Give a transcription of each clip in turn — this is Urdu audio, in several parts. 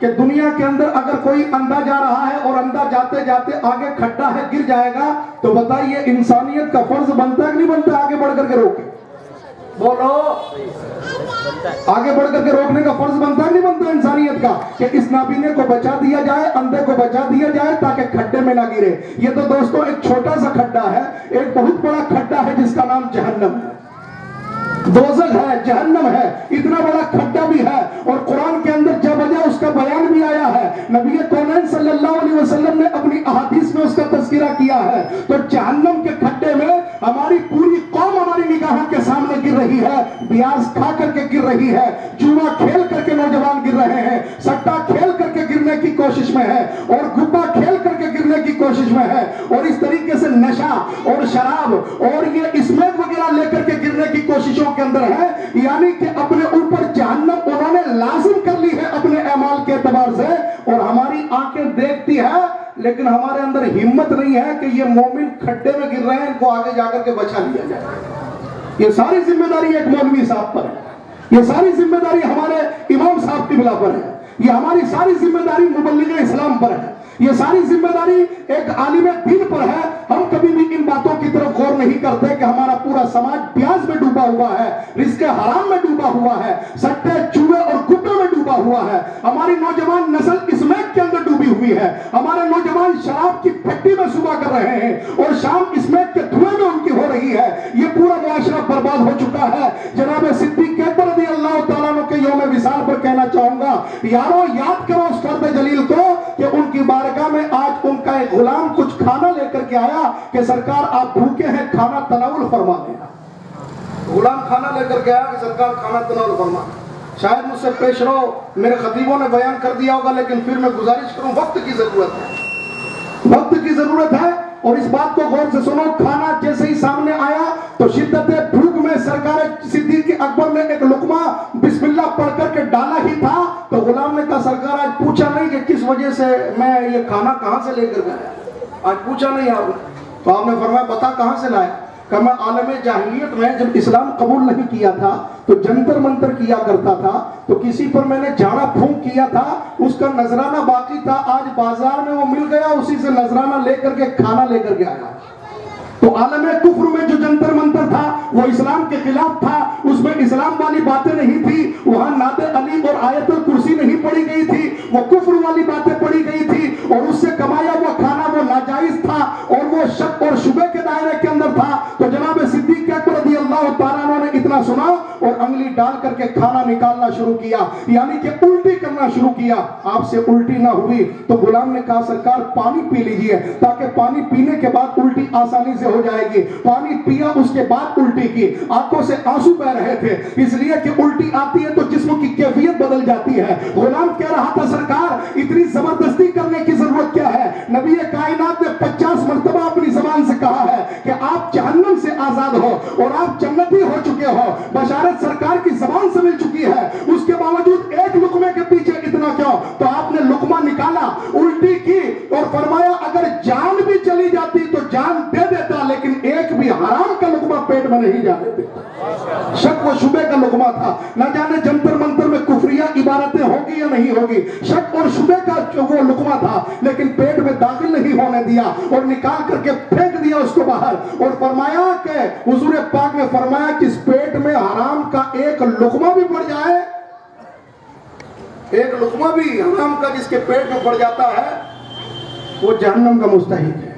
کہ دنیا کے اندر اگر کوئی اندھا جا رہا ہے اور اندھا جاتے جاتے آگے کھڈا ہے گر جائے گا تو بتائیے انسانیت کا فرض بنتا ہے کہ نہیں بنتا آگے بڑھ کر کے روکے؟ بولو، آگے بڑھ کر کے روکنے کا فرض بنتا ہے نہیں بنتا انسانیت کا کہ اس نابینے کو بچا دیا جائے، اندھے کو بچا دیا جائے تاکہ کھڈے میں نہ گرے۔ یہ تو دوستو ایک چھوٹا سا کھڈا ہے، ایک بہت بڑا کھڈا ہے جس کا نام جہنم ہے، دوزخ ہے، جہنم ہے، اتنا بڑا کھڈا بھی ہے۔ اور قرآن کے اندر جب وجہ اس کا بیان بھی آیا ہے، نبی کونین صلی اللہ علیہ وسلم نے اپنی احادیث میں اس کا تذکرہ کیا ہے۔ تو جہنم کے کھڈے میں ہماری پوری قوم ہماری نگاہوں کے سامنے گر رہی ہے، بیاز کھا کر کے گر رہی ہے، جوا کھیل کر کے نوجوان گر رہے ہیں، سٹا کھیل کر کے گرنے کی کوشش میں ہے، اور گبا کھیل کر کے گرنے کی کوشش میں ہے، اور اس طریقے سے نشہ اور شراب اور یہ اسمیک وغیرہ لے کر کے گرنے کی کوششوں کے اندر ہے۔ یعنی کہ اپنے اوپر جہنم انہوں نے لازم کر لی ہے اپنے اعمال کے اعتبار سے، اور ہماری آنکھیں دیکھتی ہے لیکن ہمارے اندر ہمت نہیں ہے کہ یہ مومن کھڈے میں گر رہے ہیں، ان کو آگے جا کر کے بچا لیا جائے۔ یہ ساری ذمہ داری ایک مولوی صاحب پر ہے، یہ ساری ذمہ داری ہمارے امام صاحب کی بلا پر ہے، یہ ہماری ساری ذمہ داری مبلغ اسلام پر ہے، یہ ساری ذمہ داری ایک عالم دین پر ہے۔ ہم کبھی بھی ان باتوں کی طرف غور نہیں کرتے کہ ہمارا پورا سماج پیاز میں ڈوبا ہوا ہے، رزق حرام میں ڈوبا ہوا ہے، سٹے چوہے اور گڈے میں ڈوبا ہوا ہے، ہماری نوجوان نسل اسمیک کے اندر ڈوبی ہوئی ہے، ہمارے نوجوان شراب کی پھٹی میں صبح کر رہے ہیں اور شام اسمیک کے دھوئیں میں ان کی ہو رہی ہے۔ یہ پورا معاشرہ برباد ہو چکا ہے۔ جناب صدیق اکبر رضی اللہ تعالیٰ عنہ کے یوم وصال پر کہنا چاہوں گا، یارو یاد کرو اس فرد جلیل کو کہ ان کی بارگاہ میں آج ان کا ایک غلام کچھ کھانا لے کر کے آیا کہ سرکار آپ بھوکے ہیں، کھانا تناول فرما دیں۔ غلام کھانا لے کر کے آیا کہ سرکار کھانا تناول فرما دیں۔ شاید مجھ سے پیش رہو، میرے خطیبوں نے بیان کر دیا ہوگا، لیکن پھر میں گزارش کروں، وقت کی ضرورت ہے، وقت کی ضرورت ہے، اور اس بات کو غور سے سنو۔ کھانا جیسے ہی سامنے آیا تو شدت بھوک میں سرکار صدیق اکبر نے ایک لقمہ بسم اللہ پڑھ کر کے ڈالا ہی تھا تو غلام نے کہا سرکار آج پوچھا نہیں کہ کس وجہ سے میں یہ کھانا کہاں سے لے کر گیا، آج پوچھا نہیں آپ نے؟ تو آپ نے فرمایا بتا کہاں سے لائے؟ کہ میں عالم جاہلیت میں جب اسلام قبول نہیں کیا تھا تو جنتر منتر کیا کرتا تھا، تو کسی پر میں نے جھاڑا پھونک کیا تھا، اس کا نذرانہ باقی تھا، آج بازار میں وہ مل گیا، اسی سے نذرانہ لے کر کے کھانا لے کر کے آیا۔ تو عالم کفر میں جو جنتر منتر تھا وہ اسلام کے خلاف تھا، اس میں اسلام والی باتیں نہیں تھی، وہاں نعت علی اور آیت الکرسی نہیں پڑھی گئی تھی، وہ کفر والی باتیں پڑھی گئی تھی، اور اس سے کمایا ہوا کھانا وہ ناجائز تھا اور وہ شک اور شبہ کے دائرے کے اندر تھا۔ تو جناب صدیق اکبر رضی اللہ تعالیٰ عنہ نے اتنا سنا اور انگلی ڈال کر کے کھانا نکالنا شروع کیا، یعنی کہ الٹی کرنا شروع کیا۔ آپ سے الٹی نہ ہوئی تو غلام نے کہا سرکار پانی پی لیجئے، تاکہ پانی پینے کے بعد الٹی آسانی سے ہو جائے گی۔ پانی پیا، اس کے بعد الٹی کی، آنکھوں سے آنسو بہ رہے تھے، اس لیے کہ الٹی آتی ہے تو جسم کی کیفیت بدل جاتی ہے۔ غلام کہہ رہا تھا سرکار اتنی زبردستی کرنے کی ضرورت کیا ہے؟ نبی کائنات نے 50 مرتبہ اپنی زبان سے کہا ہے کہ آپ جہنم سے آزاد ہو اور آپ جنتی ہو چکے ہو، بشارت سرکار کی زبان سے مل چکی ہے، اس کے باوجود ایک لقمے کے پیچھے اتنا کیوں؟ تو آپ نے لقمہ نکالا، الٹی کی اور فرمایا اگر جان بھی چلی جاتی تو جان دے دیتا، لیکن ایک بھی حرام کا لقمہ پیٹ میں نہیں جانے دیتا۔ شک و شبہ کا لقمہ تھا، نہ جانے جنتر منتر میں کفریہ عبارتیں ہوگی یا نہیں ہوگی، شک اور شبہ کا وہ لقمہ تھا، لیکن پیٹ میں داخل نہیں ہونے دیا اور نکال کر کے پھینک دیا اس کو باہر، اور فرمایا کہ حضور پاک نے فرمایا کہ اس پیٹ میں حرام کا ایک لقمہ بھی پڑ جائے، ایک لقمہ بھی حرام کا جس کے پیٹ میں پڑ جاتا ہے وہ جہنم کا مستحق ہے،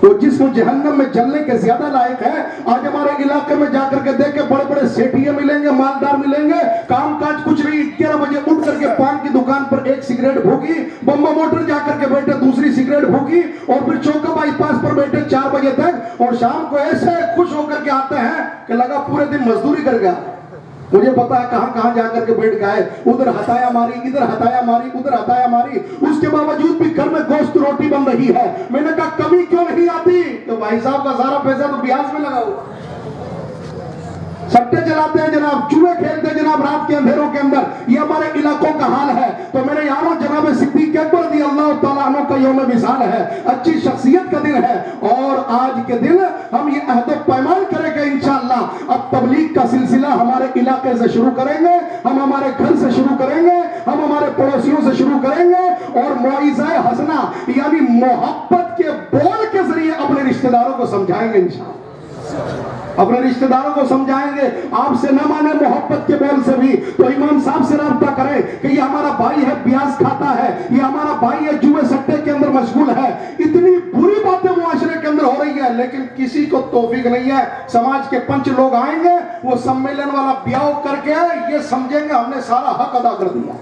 وہ جسم جہنم میں جلنے کے زیادہ لائق ہے۔ آج ہمارے علاقے میں جا کر کے دیکھیں، بڑے بڑے سیٹھیے ملیں گے، مالدار ملیں گے، کام کاج کچھ نہیں، 11 بجے اٹھ کر کے پان کی دکان پر ایک سگریٹ بھوکی، بمبا موٹر جا کر کے بیٹھے دوسری سگریٹ بھوکی، اور پھر چوکا بائی پاس پر بیٹھے 4 بجے تک، اور شام کو ایسے خوش ہو کر کے آتے ہیں کہ لگا پورے دن مزدوری کر گیا۔ مجھے پتا ہے کہاں کہاں جا کر کے بیٹھ گئے، ادھر ہتایا ماری، ادھر ہتایا ماری، ادھر ہتایا ماری، اس کے باوجود بھی گھر میں گوشت روٹی بن رہی ہے۔ میں نے کہا کمی کیوں نہیں آتی؟ تو بھائی صاحب کا سارا پیسہ تو بیاج میں لگا ہوا، سٹے چلاتے ہیں جناب، چوہے کھیلتے ہیں جناب رات کے اندھیروں کے اندر، یہ ہمارے علاقوں کا حال ہے۔ تو میرے یاروں جناب صدیق اکبر رضی اللہ تعالیٰ عنہ کا یوم وصال ہے، اچھی شخصیت کا دن ہے، اور آج کے دن ہم یہ عہد و پیمان کریں کہ انشاءاللہ اب تبلیغ کا سلسلہ ہمارے علاقے سے شروع کریں گے، ہم ہمارے گھر سے شروع کریں گے، ہم ہمارے پڑوسیوں سے شروع کریں گے، اور موعظہ حسنہ یعنی محبت کے بول کے ذریعے اپنے رشتہ داروں کو سمجھائیں گے انشاءاللہ، اپنے رشتہ داروں کو سمجھائیں گے۔ آپ سے نہ مانے محبت کے بول سے بھی تو امام صاحب سے رابطہ کریں کہ یہ ہمارا بھائی ہے پیاز کھاتا ہے، یہ ہمارا بھائی ہے جوئے سٹے کے اندر مشغول ہے۔ اتنی بری باتیں معاشرے کے اندر ہو رہی ہے، لیکن کسی کو توفیق نہیں ہے۔ سماج کے 5 لوگ آئیں گے، وہ سمیلن والا بیاہ کر کے یہ سمجھیں گے ہم نے سارا حق ادا کر دیا،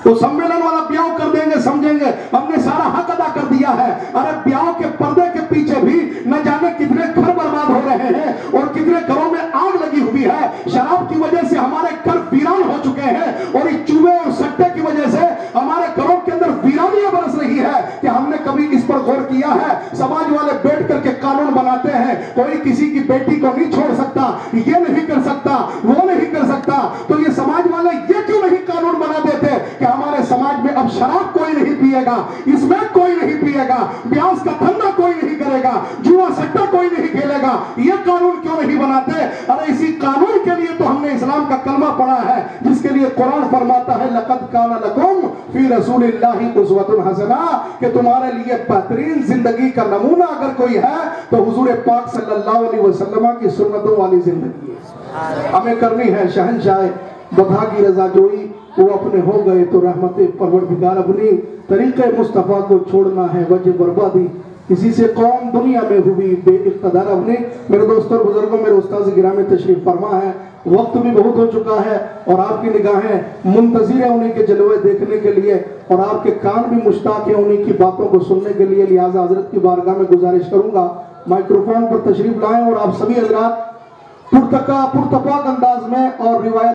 وہ سمیلن والا بیاہ کر دیں گے، سمجھیں گے ہم نے سارا حق ادا کر دیا ہے۔ ارے بیاہ کے پردے کے پیچھے بھی نہ جانے کتنے گھر برباد ہو رہے ہیں اور کتنے گھروں میں آگ لگی ہوئی ہے۔ شراب کی وجہ سے ہمارے گھر ویران ہو چکے ہیں، اور اس چوہے اور سٹے کی وجہ سے ہمارے گھروں کے اندر ویرانیاں برس رہی ہے۔ کہ ہم نے کبھی اس پر غور کیا ہے؟ سماج والے بیٹھ کر کے قانون بناتے ہیں، کوئی کسی کی بیٹی کو نہیں چھوڑ سکتا، یہ نہیں کر سکتا، وہ نہیں کر سکتا، تو یہ سماج والے یہ کیوں نہیں قانون بنا دیتے کہ ہمارے سماج میں اب شراب کوئی نہیں پیے گا، اس میں کوئی نہیں پیے گا، پیاز کا دھندا کوئی نہیں کرے گا، جوا سٹا کوئی نہیں کھیلے گا؟ یہ قانون کیوں نہیں بناتے؟ ارے اسی قانون کے لیے تو ہم نے اسلام کا کلمہ پڑھا ہے، جس کے لیے قرآن فرماتا ہے لَقَدْ كَانَ لَكُمْ فِي رَسُولِ اللَّهِ أُسْوَةٌ حَسَنَةٌ، کہ تمہارے لیے بہترین زندگی کا نمونہ اگر کوئی ہے تو حضور پاک صلی اللہ علیہ وسلم کی سنتوں والی زندگی ہے۔ ہمیں کرنی ہے شہنشاہ بطحا کی رضا جوئی، وہ اپنے ہو گئے تو رحمت پروردگار اپنی، طریقہ مصطفیٰ کو چھوڑنا ہے وجہ بربادی، کسی سے قوم دنیا میں ہوئی بے اقتدار اپنی۔ میرے دوستوں اور بزرگوں، میرے استاذ گرامی تشریف فرما ہے، وقت بھی بہت ہو چکا ہے اور آپ کی نگاہیں منتظر ہیں انہیں کے جلوے دیکھنے کے لیے، اور آپ کے کان بھی مشتاق ہیں انہیں کی باتوں کو سننے کے لیے، لہٰذا حضرت کی بارگاہ میں گزارش کروں گا مائکروفون پر تشریف لائیں اور آپ سبھی حضرات پرتپاک انداز میں اور روایت